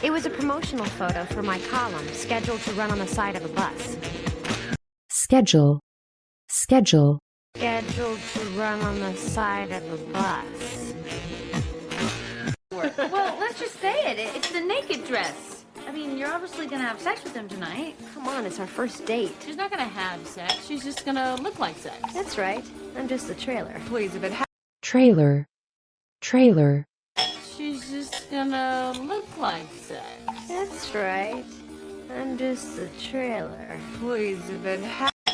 It was a promotional photo for my column, scheduled to run on the side of a bus. Schedule. Schedule. Scheduled to run on the side of a bus. Well, let's just say it. It's the naked dress. I mean, you're obviously gonna have sex with him tonight. Come on, it's our first date. She's not gonna have sex. She's just gonna look like sex. That's right. I'm just the trailer. Please, if it Trailer. Trailer. she's just gonna look like sex. That's right. I'm just the trailer. Please, if it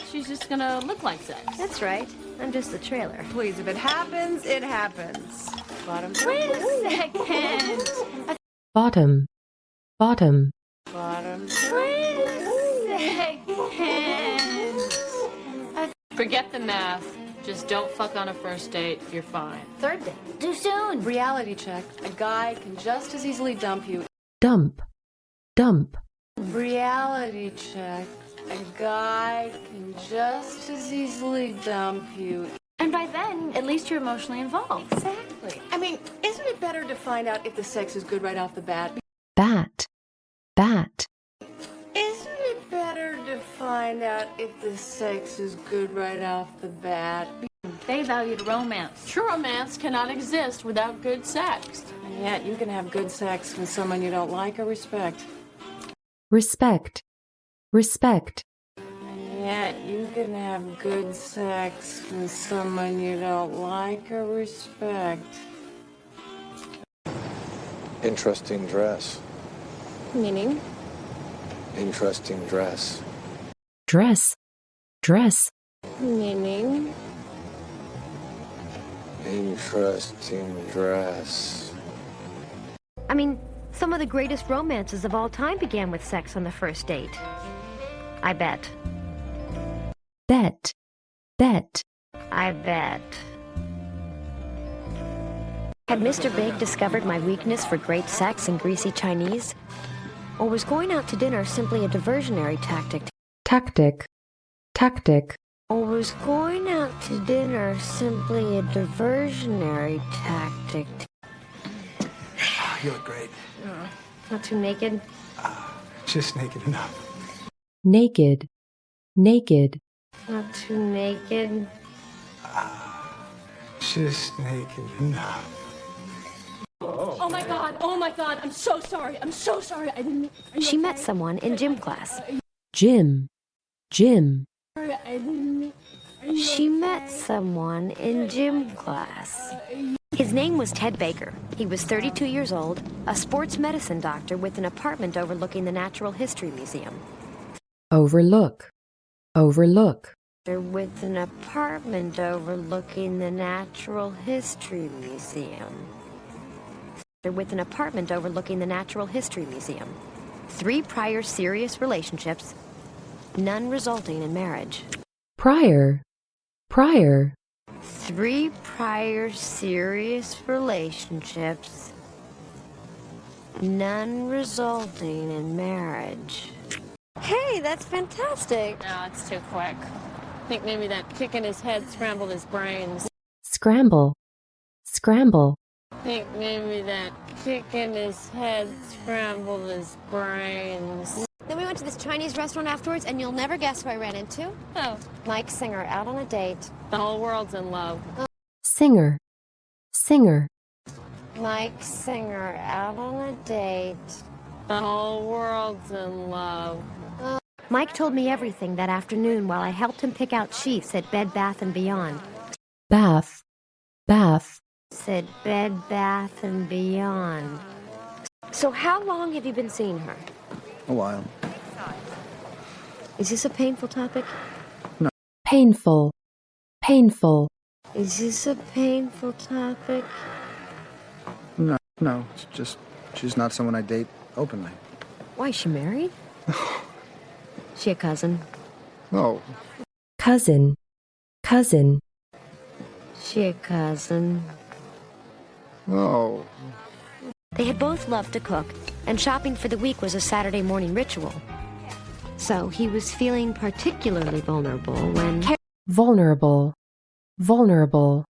she's just gonna look like sex. That's right. I'm just the trailer. Please, if it happens, it happens. Bottom. Wait a second. Bottom. Bottom. Bottom. Wait a second. Forget the math. Just don't fuck on a first date. You're fine. Third date. Too soon. Reality check. A guy can just as easily dump you. Dump. Dump. Reality check. A guy can just as easily dump you. And by then, at least you're emotionally involved. Exactly. I mean, isn't it better to find out if the sex is good right off the bat? Bat. Bat. Isn't it better to find out if the sex is good right off the bat? They valued romance. True romance cannot exist without good sex. And yet, you can have good sex with someone you don't like or respect. Respect. Respect. And yet, you can have good sex with someone you don't like or respect. Interesting dress. Meaning? Interesting dress. Dress. Dress. Meaning? Interesting dress. I mean, some of the greatest romances of all time began with sex on the first date. I bet. Bet. Bet. I bet. Had Mr. Big discovered my weakness for great sex and greasy Chinese? Or was going out to dinner simply a diversionary tactic? Tactic. Tactic. Or was going out to dinner simply a diversionary tactic? You look great. Not too naked? Just naked enough. Naked. Naked. Not too naked? Just naked enough. Oh my god, I'm so sorry. I didn't. She met someone in gym class. Gym. Gym. She met someone in gym class. His name was Ted Baker. He was 32 years old, a sports medicine doctor with an apartment overlooking the Natural History Museum. Overlook. Overlook. With an apartment overlooking the Natural History Museum. With an apartment overlooking the Natural History Museum. 3 prior serious relationships, none resulting in marriage. Prior. Prior. 3 prior serious relationships, none resulting in marriage. Hey, that's fantastic. No, it's too quick. I think maybe that kick in his head scrambled his brains. Scramble. Scramble. I think maybe that kick in his head scrambled his brains. Then we went to this Chinese restaurant afterwards, and you'll never guess who I ran into. Oh, Mike Singer, out on a date. the whole world's in love. Singer. Singer. Mike Singer, out on a date. The whole world's in love. Mike told me everything that afternoon while I helped him pick out sheets at Bed Bath & Beyond. Bath. Bath. Said Bed Bath & Beyond. So how long have you been seeing her? A while. Is this a painful topic? Painful. Painful. Is this a painful topic? No, it's just she's not someone I date openly. Why, is she married? She a cousin? No. Cousin. Cousin. She a cousin? No. They had both loved to cook, and shopping for the week was a Saturday morning ritual. So he was feeling particularly vulnerable when... Vulnerable. Vulnerable.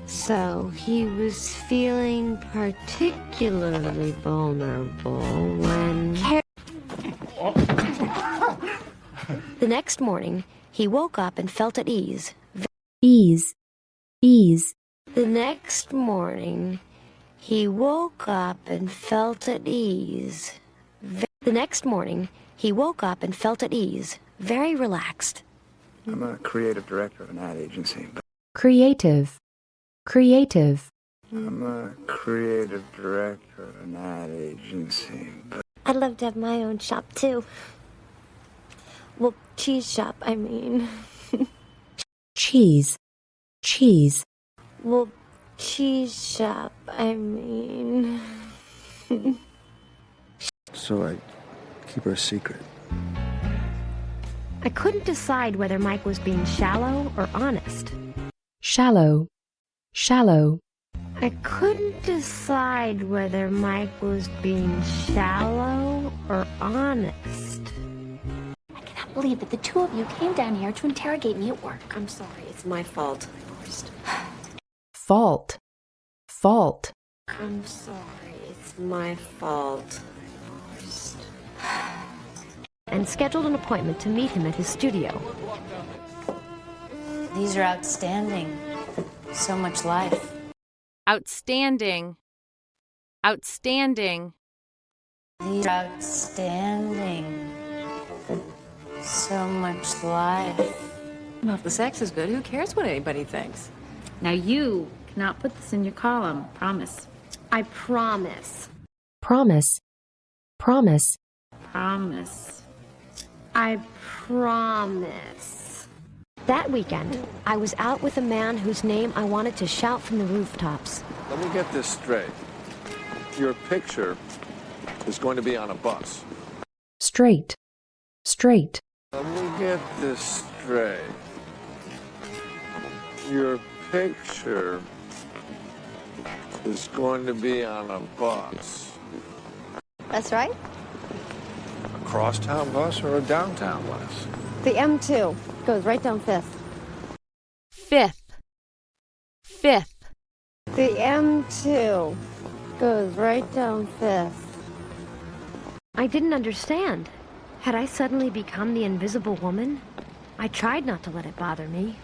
So he was feeling particularly vulnerable when next morning, he woke up and felt at ease. ease, ease, The next morning, he woke up and felt at ease. The next morning, he woke up and felt at ease, very relaxed. I'm a creative director of an ad agency. creative, creative, I'm a creative director of an ad agency. I'd love to have my own shop, too. Well, cheese shop, I mean. cheese, cheese, Well, cheese shop, I mean. So I keep her a secret. I couldn't decide whether Mike was being shallow or honest. shallow, shallow, I couldn't decide whether Mike was being shallow or honest. I cannot believe that the two of you came down here to interrogate me at work. I'm sorry, it's my fault. fault, fault, I'm sorry, it's my fault. And scheduled an appointment to meet him at his studio. These are outstanding. So much life. Outstanding. Outstanding. These are outstanding. So much life. Well, if the sex is good, who cares what anybody thinks? Now you cannot put this in your column. Promise. I promise. promise, promise, Promise. I promise. That weekend, I was out with a man whose name I wanted to shout from the rooftops. Let me get this straight. Your picture is going to be on a bus. straight, straight, Let me get this straight. Your picture is going to be on a bus. That's right. A crosstown bus or a downtown bus? The M2 goes right down 5th. Fifth. Fifth. The M2 goes right down 5th. I didn't understand. Had I suddenly become the invisible woman? I tried not to let it bother me.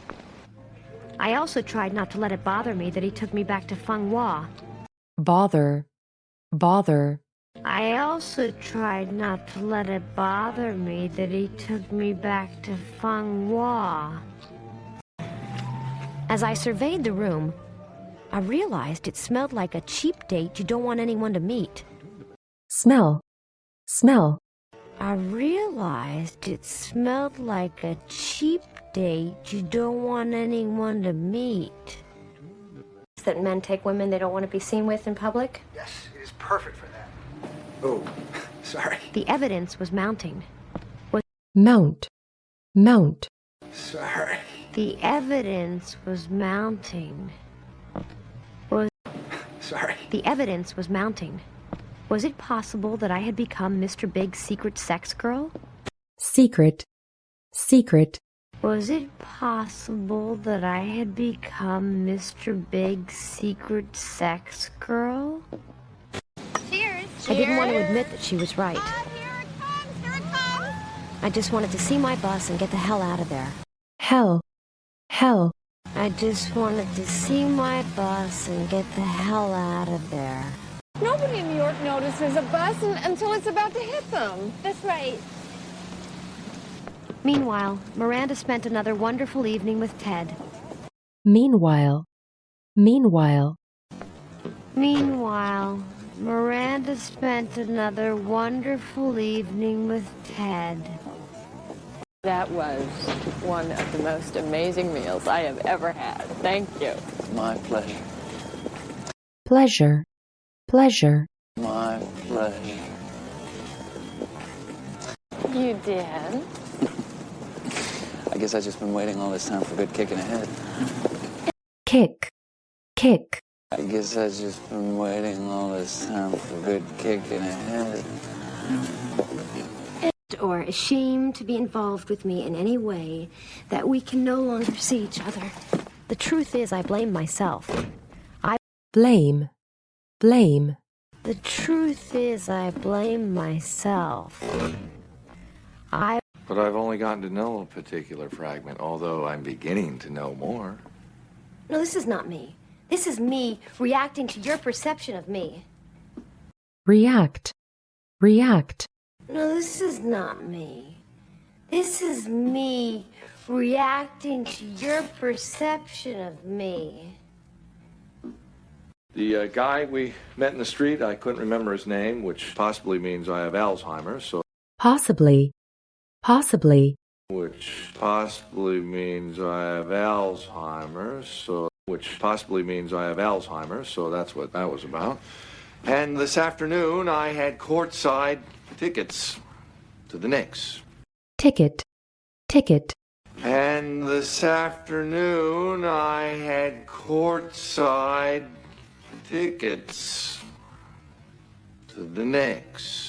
I also tried not to let it bother me that he took me back to Feng Hua. bother, bother, I also tried not to let it bother me that he took me back to Feng Hua. As I surveyed the room, I realized it smelled like a cheap date you don't want anyone to meet. smell, smell, I realized it smelled like a cheap date you don't want anyone to meet. That men take women they don't want to be seen with in public? Yes, it is perfect for that. Oh, sorry. The evidence was mounting. mount, mount, Sorry. The evidence was mounting. Sorry. The evidence was mounting. Was it possible that I had become Mr. Big's secret sex girl? secret, secret, Was it possible that I had become Mr. Big's secret sex girl? Cheers. I didn't want to admit that she was right. Here it comes. Here it comes. I just wanted to see my bus and get the hell out of there. hell, hell, I just wanted to see my bus and get the hell out of there. Nobody in New York notices a bus until it's about to hit them. That's right. Meanwhile, Miranda spent another wonderful evening with Ted. meanwhile, meanwhile, Meanwhile, Miranda spent another wonderful evening with Ted. That was one of the most amazing meals I have ever had. Thank you. My pleasure. pleasure, pleasure, My pleasure. You did? I guess I've just been waiting all this time for a good kick in the head. kick, kick, I guess I've just been waiting all this time for a good kick in the head. Or ashamed to be involved with me in any way that we can no longer see each other. The truth is, I blame myself. blame, blame, The truth is, I blame myself. But I've only gotten to know a particular fragment, although I'm beginning to know more. No, this is not me. This is me reacting to your perception of me. react, react, No, this is not me. This is me reacting to your perception of me. The guy we met in the street, I couldn't remember his name, which possibly means I have Alzheimer's, so... possibly, possibly, Which possibly means I have Alzheimer's, so... Which possibly means I have Alzheimer's, so that's what that was about. And this afternoon, I had courtside tickets to the Knicks. ticket, ticket, And this afternoon, I had courtside tickets to the Knicks.